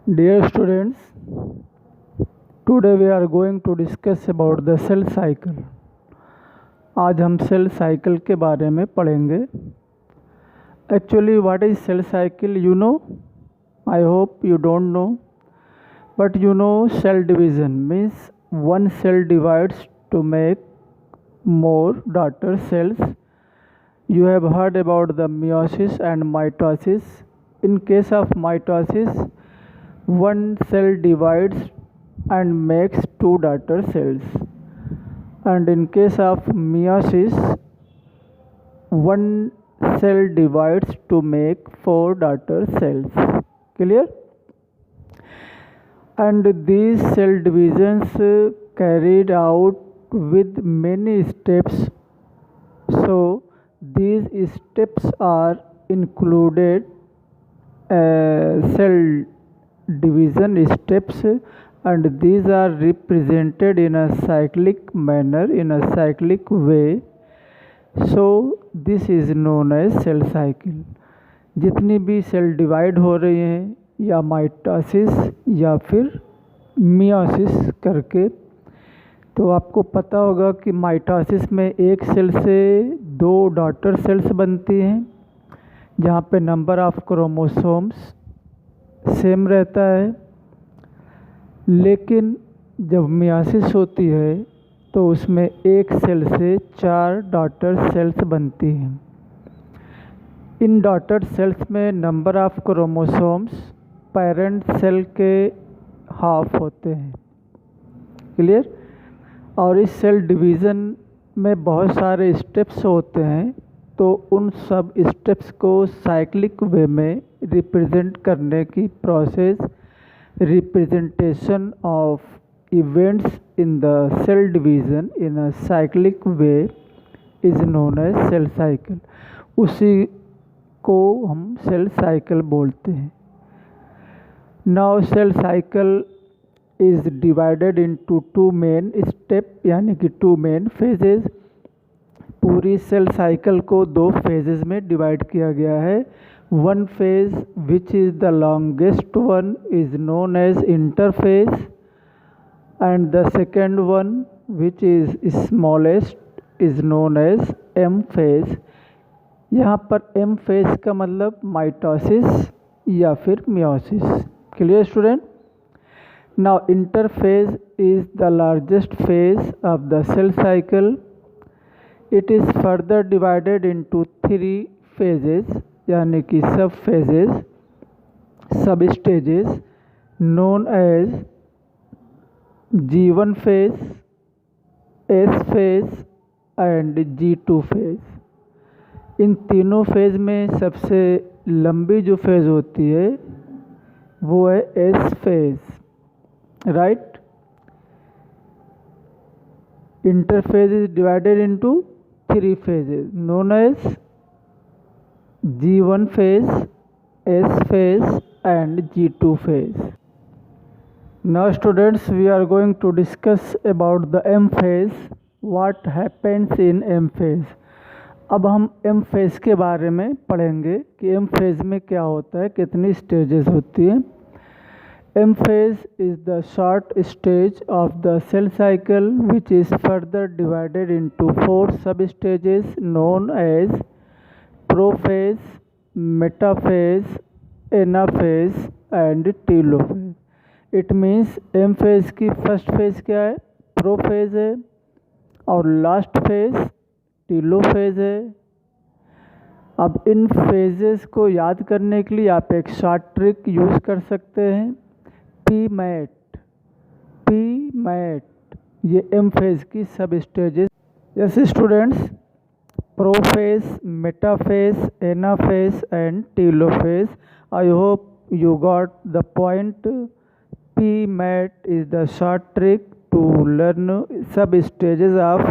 Dear students, today we are going to discuss about the cell cycle. आज हम cell cycle के बारे में पढ़ेंगे. Actually, what is cell cycle? You know? I hope you don't know. But you know, cell division means one cell divides to make more daughter cells. You have heard about the meiosis and mitosis. In case of mitosis, one cell divides and makes two daughter cells, and in case of meiosis, one cell divides to make four daughter cells. Clear? And these cell divisions carried out with many steps. So these steps are included cell division steps, and these are represented in a cyclic manner, in a cyclic way. So this is known as cell cycle. जितनी भी cell divide हो रही हैं या mitosis या फिर meiosis करके, तो आपको पता होगा कि माइटोसिस में एक सेल से दो डॉटर सेल्स बनती हैं जहाँ पे नंबर ऑफ क्रोमोसोम्स सेम रहता है. लेकिन जब मियोसिस होती है तो उसमें एक सेल से चार डॉटर सेल्स बनती हैं. इन डॉटर सेल्स में number of chromosomes parent cell के हाफ होते हैं. क्लियर? और इस सेल डिवीज़न में बहुत सारे स्टेप्स होते हैं, तो उन सब स्टेप्स को साइक्लिक वे में रिप्रेजेंट करने की process, representation of events in the cell division in a cyclic way is known as cell cycle. उसी को हम सेल साइकिल बोलते हैं. Now cell cycle is divided into two main step, यानी कि टू मेन फेजेस. पूरी cell cycle को दो फेजेस में डिवाइड किया गया है. One phase which is the longest one is known as interphase, and the second one which is smallest is known as M phase. यहाँ पर एम फेज का मतलब माइटोसिस या फिर meiosis. Clear student? Now interphase is the largest phase of the cell cycle. It is further divided into three phases, यानी कि सब phases, सब stages, known as G1 phase, S phase and G2 phase. इन तीनों phase में सबसे लंबी जो phase होती है वो है S phase. Right? Interphase is divided into three phases known as G1 phase, S phase and G2 phase. Now students, we are going to discuss about the M phase. What happens in M phase? अब हम M phase के बारे में पढ़ेंगे कि M phase में क्या होता है, कितनी स्टेजेस होती हैं. M phase is the short stage of the cell cycle which is further divided into four sub-stages known as prophase, metaphase, anaphase and telophase. It means M phase की first phase क्या है? Prophase है, और last phase telophase है. अब in phases को याद करने के लिए आप एक शॉर्ट ट्रिक यूज़ कर सकते हैं. पी मैट ये एम फेज की सब स्टेजेस. जैसे students, prophase, metaphase, anaphase and telophase. I hope you got the point. PMAT is the short trick to learn sub stages of